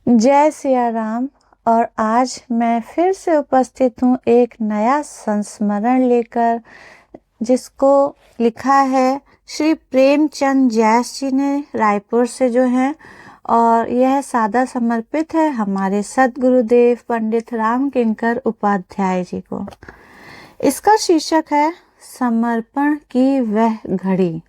जय सिया राम। और आज मैं फिर से उपस्थित हूँ एक नया संस्मरण लेकर, जिसको लिखा है श्री प्रेमचंद जैस जी ने, रायपुर से जो है। और यह सादा समर्पित है हमारे सद्गुरुदेव पंडित राम किंकर उपाध्याय जी को। इसका शीर्षक है समर्पण की वह घड़ी।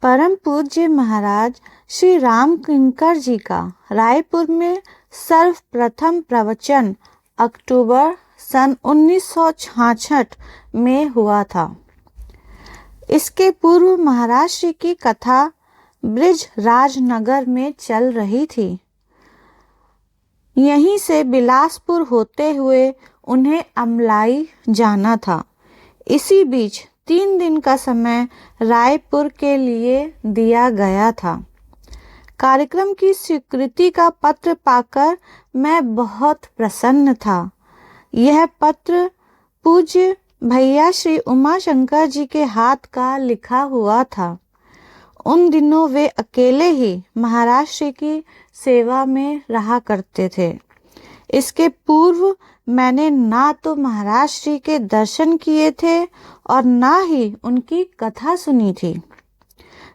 परम पूज्य महाराज श्री राम किंकर जी का रायपुर में सर्वप्रथम प्रवचन अक्टूबर सन 1966 में हुआ था। इसके पूर्व महाराज श्री की कथा ब्रिज राजनगर में चल रही थी। यहीं से बिलासपुर होते हुए उन्हें अमलाई जाना था। इसी बीच 3 दिन का समय रायपुर के लिए दिया गया था। कार्यक्रम की स्वीकृति का पत्र पाकर मैं बहुत प्रसन्न था। यह पत्र पूज्य भैया श्री उमाशंकर जी के हाथ का लिखा हुआ था। उन दिनों वे अकेले ही महाराज श्री की सेवा में रहा करते थे। इसके पूर्व मैंने ना तो महाराज श्री के दर्शन किए थे और ना ही उनकी कथा सुनी थी।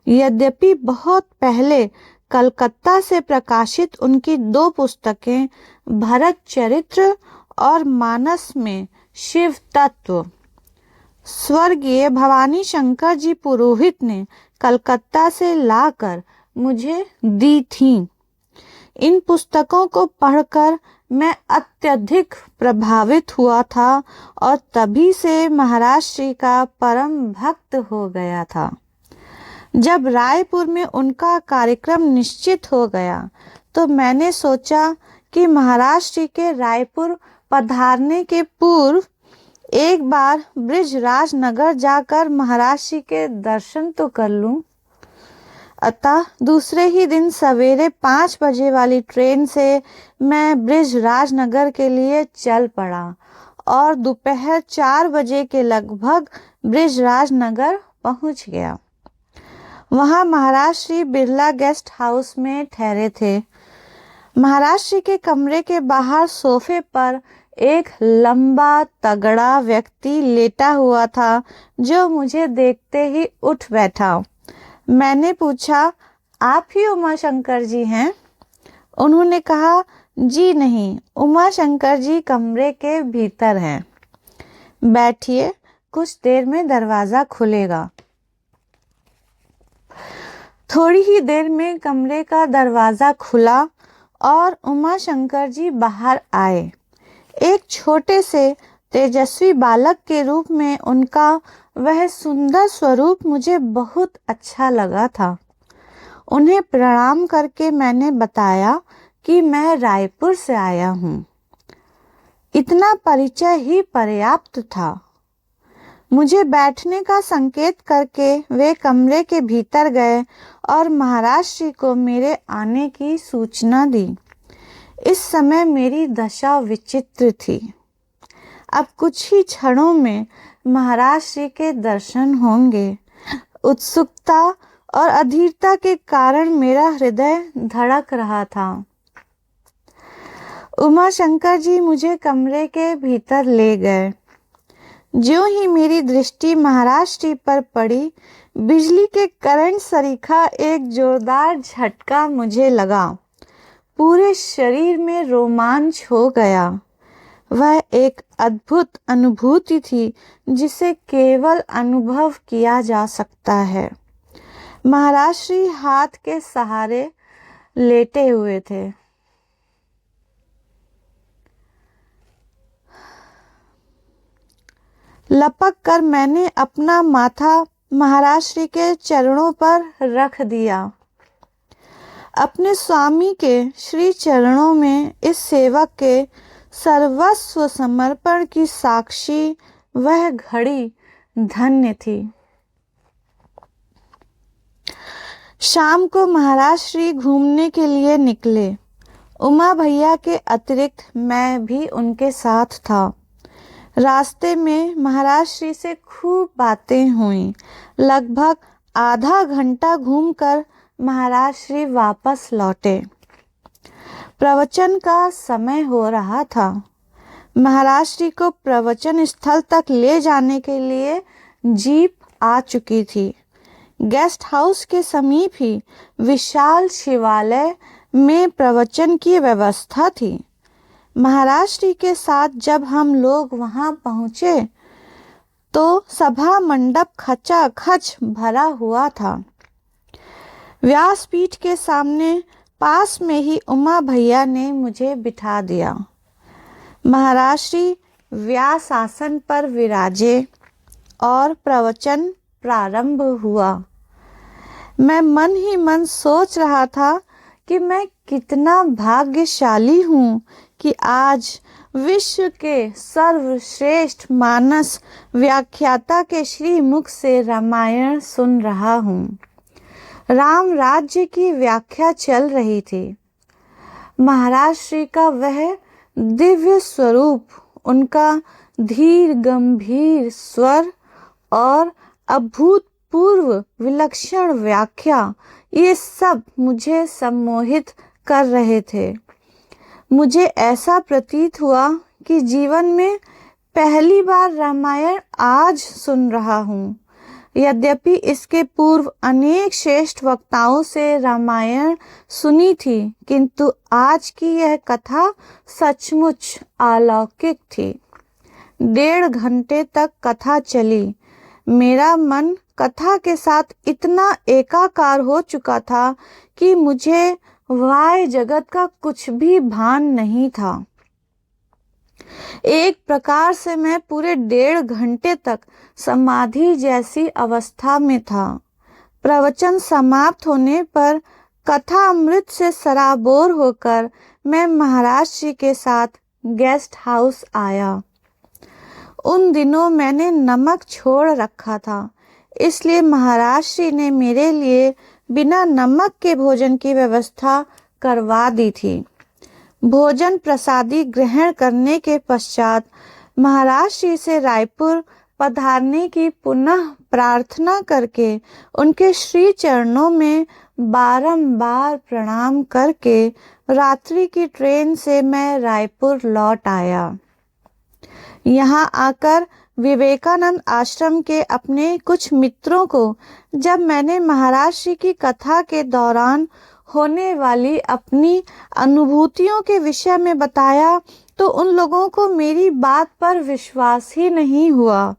यद्यपि बहुत पहले कलकत्ता से प्रकाशित उनकी 2 पुस्तकें भरत चरित्र और मानस में शिव तत्व स्वर्गीय भवानी शंकर जी पुरोहित ने कलकत्ता से लाकर मुझे दी थीं। इन पुस्तकों को पढ़कर मैं अत्यधिक प्रभावित हुआ था और तभी से महाराज श्री का परम भक्त हो गया था। जब रायपुर में उनका कार्यक्रम निश्चित हो गया तो मैंने सोचा कि महाराज श्री के रायपुर पधारने के पूर्व एक बार ब्रिज राजनगर जाकर महाराज श्री के दर्शन तो कर लूं। अतः दूसरे ही दिन सवेरे 5 बजे वाली ट्रेन से मैं ब्रिज राजनगर के लिए चल पड़ा और दोपहर 4 बजे के लगभग ब्रिज राजनगर पहुंच गया। वहां महाराज श्री बिरला गेस्ट हाउस में ठहरे थे। महाराज श्री के कमरे के बाहर सोफे पर एक लंबा तगड़ा व्यक्ति लेटा हुआ था, जो मुझे देखते ही उठ बैठा। मैंने पूछा, आप ही उमाशंकर जी हैं? उन्होंने कहा, जी नहीं, उमाशंकर जी कमरे के भीतर हैं। बैठिए, कुछ देर में दरवाजा खुलेगा। थोड़ी ही देर में कमरे का दरवाजा खुला और उमाशंकर जी बाहर आए। एक छोटे से तेजस्वी बालक के रूप में उनका वह सुंदर स्वरूप मुझे बहुत अच्छा लगा था। उन्हें प्रणाम करके मैंने बताया कि मैं रायपुर से आया हूँ। इतना परिचय ही पर्याप्त था। मुझे बैठने का संकेत करके वे कमरे के भीतर गए और महाराज श्री को मेरे आने की सूचना दी। इस समय मेरी दशा विचित्र थी। अब कुछ ही क्षणों में महाराज श्री के दर्शन होंगे। उत्सुकता और अधीरता के कारण मेरा हृदय धड़क रहा था। उमाशंकर जी मुझे कमरे के भीतर ले गए। ज्यों ही मेरी दृष्टि महाराज श्री पर पड़ी, बिजली के करंट सरीखा एक जोरदार झटका मुझे लगा। पूरे शरीर में रोमांच हो गया। वह एक अद्भुत अनुभूति थी जिसे केवल अनुभव किया जा सकता है। महाराज श्री हाथ के सहारे लेटे हुए थे। लपक कर मैंने अपना माथा महाराज श्री के चरणों पर रख दिया। अपने स्वामी के श्री चरणों में इस सेवक के सर्वस्व समर्पण की साक्षी वह घड़ी धन्य थी। शाम को महाराज श्री घूमने के लिए निकले। उमा भैया के अतिरिक्त मैं भी उनके साथ था। रास्ते में महाराज श्री से खूब बातें हुई। लगभग आधा घंटा घूमकर महाराज श्री वापस लौटे। प्रवचन का समय हो रहा था। महाराज जी को प्रवचन स्थल तक ले जाने के लिए जीप आ चुकी थी। गेस्ट हाउस के समीप ही विशाल शिवालय में प्रवचन की व्यवस्था थी। महाराज जी के साथ जब हम लोग वहां पहुंचे तो सभा मंडप खचाखच भरा हुआ था। व्यासपीठ के सामने पास में ही उमा भैया ने मुझे बिठा दिया। महाराज श्री व्यास आसन पर विराजे और प्रवचन प्रारंभ हुआ। मैं मन ही मन सोच रहा था कि मैं कितना भाग्यशाली हूँ कि आज विश्व के सर्वश्रेष्ठ मानस व्याख्याता के श्री मुख से रामायण सुन रहा हूँ। राम राज्य की व्याख्या चल रही थी। महाराज श्री का वह दिव्य स्वरूप, उनका धीर गंभीर स्वर और अभूतपूर्व विलक्षण व्याख्या, ये सब मुझे सम्मोहित कर रहे थे। मुझे ऐसा प्रतीत हुआ कि जीवन में पहली बार रामायण आज सुन रहा हूँ। यद्यपि इसके पूर्व अनेक श्रेष्ठ वक्ताओं से रामायण सुनी थी, किंतु आज की यह कथा सचमुच अलौकिक थी। 1.5 घंटे तक कथा चली। मेरा मन कथा के साथ इतना एकाकार हो चुका था कि मुझे वाह्य जगत का कुछ भी भान नहीं था। एक प्रकार से मैं पूरे 1.5 घंटे तक समाधि जैसी अवस्था में था। प्रवचन समाप्त होने पर कथा अमृत से सराबोर होकर मैं महाराज जी के साथ गेस्ट हाउस आया। उन दिनों मैंने नमक छोड़ रखा था, इसलिए महाराज जी ने मेरे लिए बिना नमक के भोजन की व्यवस्था करवा दी थी। भोजन प्रसादी ग्रहण करने के पश्चात महाराज जी से रायपुर पधारने की पुनः प्रार्थना करके उनके श्री चरणों में बारंबार प्रणाम करके रात्रि की ट्रेन से मैं रायपुर लौट आया। यहाँ आकर विवेकानंद आश्रम के अपने कुछ मित्रों को जब मैंने महाराज जी की कथा के दौरान होने वाली अपनी अनुभूतियों के विषय में बताया तो उन लोगों को मेरी बात पर विश्वास ही नहीं हुआ।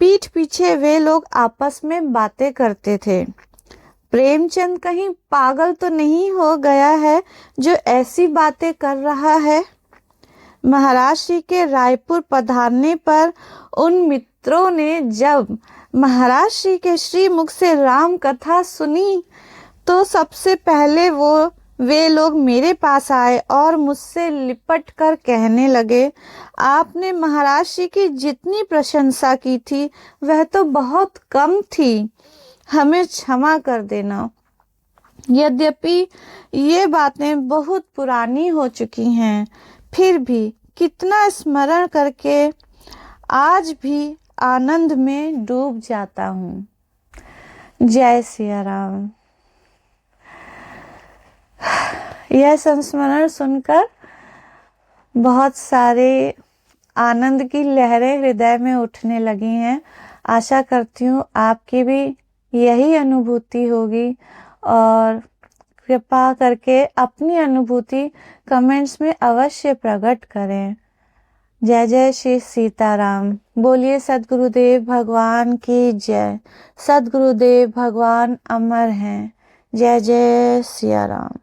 पीठ पीछे वे लोग आपस में बातें करते थे। प्रेमचंद कहीं पागल तो नहीं हो गया है जो ऐसी बातें कर रहा है। महाराज जी के रायपुर पधारने पर उन मित्रों ने जब महाराज जी के श्री मुख से राम कथा सुनी तो सबसे पहले वे लोग मेरे पास आए और मुझसे लिपट कर कहने लगे, आपने महाराज जी की जितनी प्रशंसा की थी वह तो बहुत कम थी, हमें क्षमा कर देना। यद्यपि ये बातें बहुत पुरानी हो चुकी हैं, फिर भी कितना स्मरण करके आज भी आनंद में डूब जाता हूँ। जय सिया राम। यह संस्मरण सुनकर बहुत सारे आनंद की लहरें हृदय में उठने लगी हैं। आशा करती हूँ आपकी भी यही अनुभूति होगी और कृपा करके अपनी अनुभूति कमेंट्स में अवश्य प्रकट करें। जय जय श्री सीताराम। बोलिए सद्गुरुदेव भगवान की जय। सद्गुरुदेव भगवान अमर हैं। जय जय सिया राम।